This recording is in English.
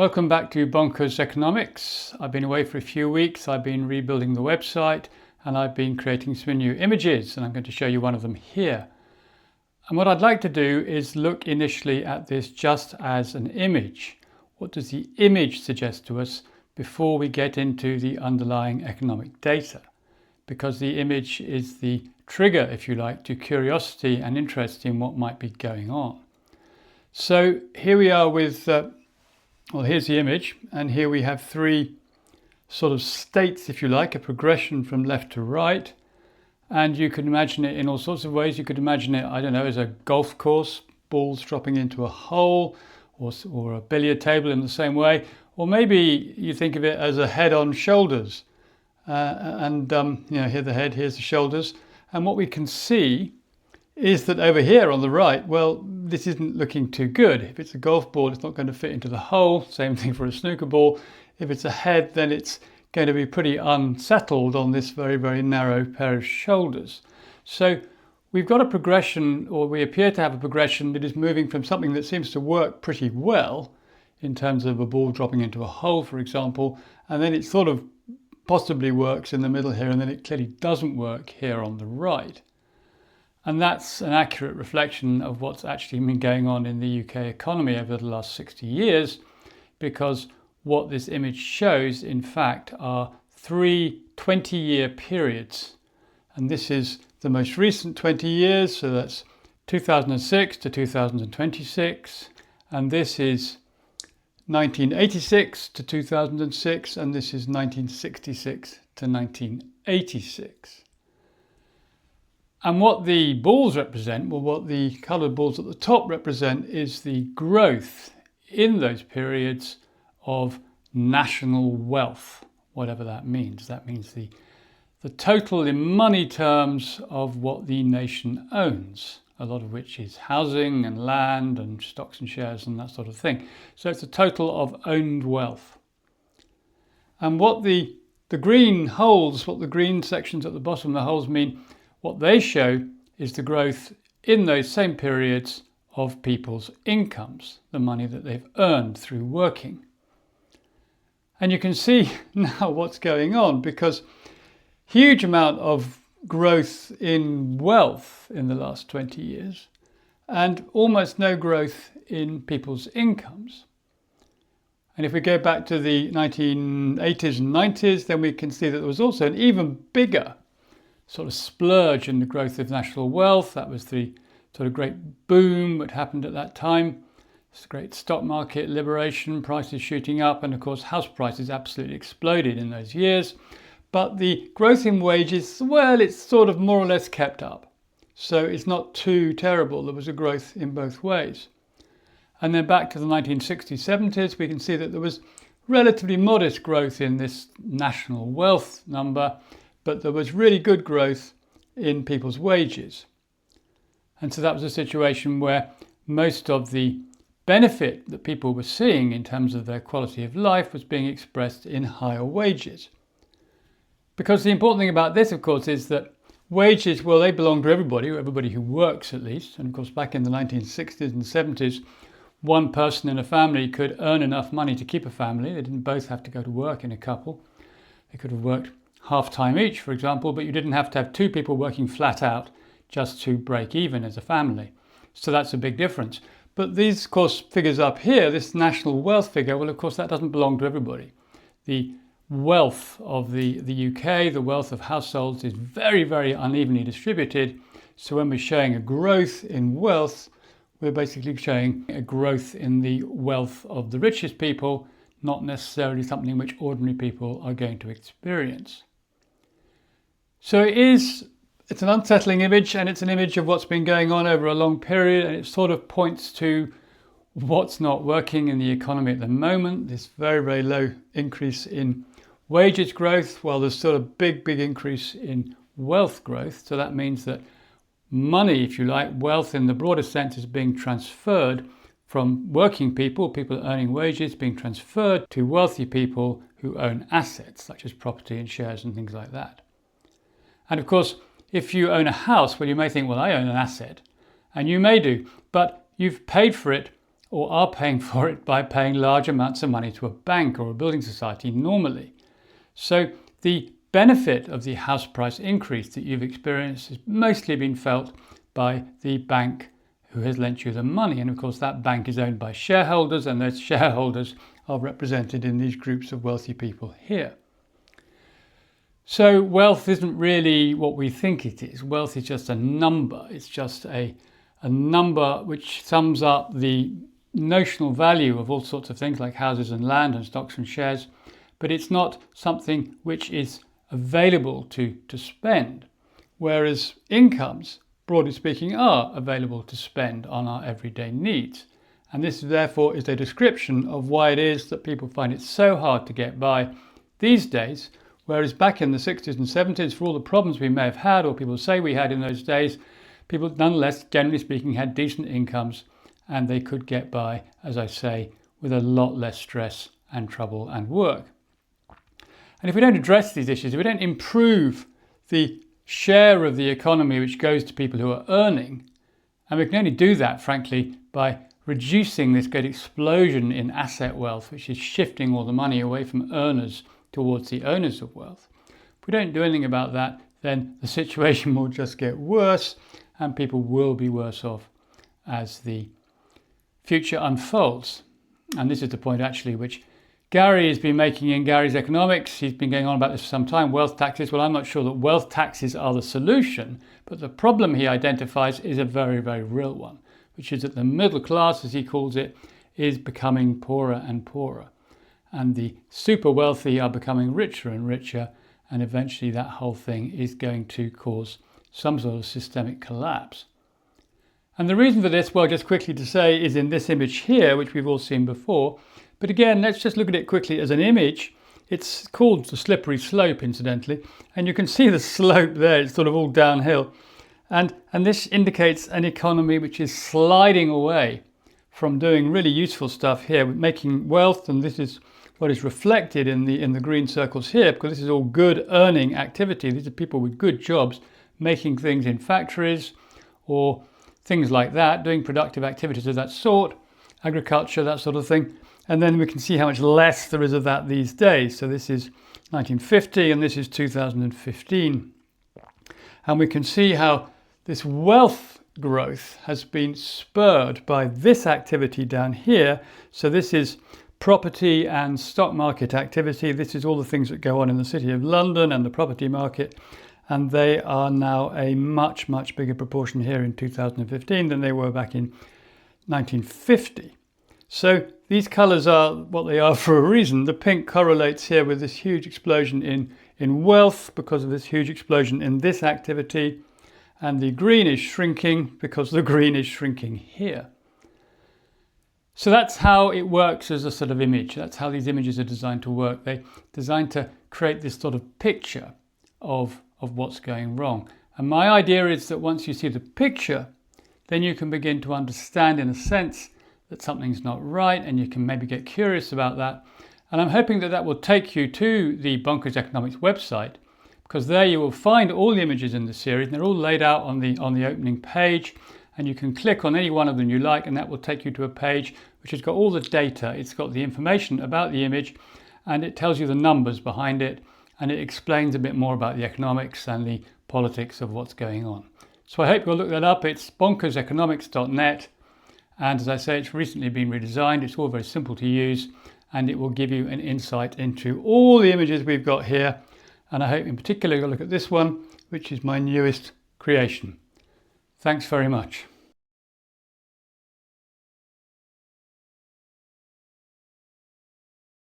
Welcome back to Bonkers Economics. I've been away for a few weeks. I've been rebuilding the website and I've been creating some new images, and I'm going to show you one of them here. And what I'd like to do is look initially at this just as an image. What does the image suggest to us before we get into the underlying economic data? Because the image is the trigger, if you like, to curiosity and interest in what might be going on. So here we are with here's the image, and here we have three sort of states, if you like, a progression from left to right. And you can imagine it in all sorts of ways. You could imagine it, I don't know, as a golf course, balls dropping into a hole, or a billiard table in the same way. Or maybe you think of it as a head on shoulders. Here the head, here's the shoulders. And what we can see is that over here on the right, well, this isn't looking too good. If it's a golf ball, it's not going to fit into the hole. Same thing for a snooker ball. If it's a head, then it's going to be pretty unsettled on this very, very narrow pair of shoulders. So we've got a progression, or we appear to have a progression that is moving from something that seems to work pretty well in terms of a ball dropping into a hole, for example, and then it sort of possibly works in the middle here, and then it clearly doesn't work here on the right. And that's an accurate reflection of what's actually been going on in the UK economy over the last 60 years, because what this image shows, in fact, are three 20-year periods. And this is the most recent 20 years, so that's 2006 to 2026. And this is 1986 to 2006, and this is 1966 to 1986. And what the balls represent, well, what the coloured balls at the top represent, is the growth in those periods of national wealth, whatever that means. That means the total in money terms of what the nation owns, a lot of which is housing and land and stocks and shares and that sort of thing. So it's a total of owned wealth. And what the green holes, what the green sections at the bottom, the holes mean, what they show is the growth in those same periods of people's incomes, the money that they've earned through working. And you can see now what's going on, because huge amount of growth in wealth in the last 20 years and almost no growth in people's incomes. And if we go back to the 1980s and 90s, then we can see that there was also an even bigger sort of splurge in the growth of national wealth. That was the sort of great boom that happened at that time. This great stock market liberation, prices shooting up, and of course house prices absolutely exploded in those years. But the growth in wages, well, it's sort of more or less kept up. So it's not too terrible. There was a growth in both ways. And then back to the 1960s, 70s, we can see that there was relatively modest growth in this national wealth number, but there was really good growth in people's wages. And so that was a situation where most of the benefit that people were seeing in terms of their quality of life was being expressed in higher wages. Because the important thing about this, of course, is that wages, well, they belong to everybody who works at least. And of course, back in the 1960s and 70s, one person in a family could earn enough money to keep a family. They didn't both have to go to work in a couple. They could have worked half-time each, for example, but you didn't have to have two people working flat out just to break even as a family. So that's a big difference. But these, of course, figures up here, this national wealth figure, well, of course, that doesn't belong to everybody. The wealth of the UK, the wealth of households, is very, very unevenly distributed. So when we're showing a growth in wealth, we're basically showing a growth in the wealth of the richest people, not necessarily something which ordinary people are going to experience. So it's an unsettling image, and it's an image of what's been going on over a long period, and it sort of points to what's not working in the economy at the moment. This very, very low increase in wages growth, while there's still a big, big increase in wealth growth. So that means that money, if you like, wealth in the broader sense, is being transferred from working people, people earning wages, being transferred to wealthy people who own assets, such as property and shares and things like that. And of course, if you own a house, well, you may think, well, I own an asset. And you may do, but you've paid for it or are paying for it by paying large amounts of money to a bank or a building society normally. So the benefit of the house price increase that you've experienced has mostly been felt by the bank who has lent you the money. And of course, that bank is owned by shareholders, and those shareholders are represented in these groups of wealthy people here. So wealth isn't really what we think it is. Wealth is just a number. It's just a number which sums up the notional value of all sorts of things like houses and land and stocks and shares, but it's not something which is available to spend, whereas incomes, broadly speaking, are available to spend on our everyday needs. And this therefore is a description of why it is that people find it so hard to get by these days, whereas back in the 60s and 70s, for all the problems we may have had or people say we had in those days, people nonetheless, generally speaking, had decent incomes and they could get by, as I say, with a lot less stress and trouble and work. And if we don't address these issues, if we don't improve the share of the economy which goes to people who are earning, and we can only do that, frankly, by reducing this great explosion in asset wealth, which is shifting all the money away from earners towards the owners of wealth. If we don't do anything about that, then the situation will just get worse and people will be worse off as the future unfolds. And this is the point actually which Gary has been making in Gary's Economics. He's been going on about this for some time, wealth taxes. Well, I'm not sure that wealth taxes are the solution, but the problem he identifies is a very, very real one, which is that the middle class, as he calls it, is becoming poorer and poorer. And the super wealthy are becoming richer and richer, and eventually that whole thing is going to cause some sort of systemic collapse. And the reason for this, well, just quickly to say, is in this image here, which we've all seen before. But again, let's just look at it quickly as an image. It's called the slippery slope, incidentally, and you can see the slope there. It's sort of all downhill. And this indicates an economy which is sliding away from doing really useful stuff here, making wealth, and this is what is reflected in the green circles here, because this is all good earning activity. These are people with good jobs making things in factories or things like that, doing productive activities of that sort, agriculture, that sort of thing. And then we can see how much less there is of that these days. So this is 1950 and this is 2015. And we can see how this wealth growth has been spurred by this activity down here. So this is property and stock market activity. This is all the things that go on in the City of London and the property market. And they are now a much, much bigger proportion here in 2015 than they were back in 1950. So these colours are what they are for a reason. The pink correlates here with this huge explosion in wealth because of this huge explosion in this activity. And the green is shrinking because the green is shrinking here. So that's how it works as a sort of image. That's how these images are designed to work. They're designed to create this sort of picture of what's going wrong. And my idea is that once you see the picture, then you can begin to understand in a sense that something's not right, and you can maybe get curious about that. And I'm hoping that that will take you to the Bonkers Economics website, because there you will find all the images in the series, and they're all laid out on the opening page, and you can click on any one of them you like, and that will take you to a page which has got all the data. It's got the information about the image, and it tells you the numbers behind it, and it explains a bit more about the economics and the politics of what's going on. So I hope you'll look that up. It's bonkerseconomics.net. And as I say, it's recently been redesigned. It's all very simple to use, and it will give you an insight into all the images we've got here. And I hope in particular you'll look at this one, which is my newest creation. Thanks very much.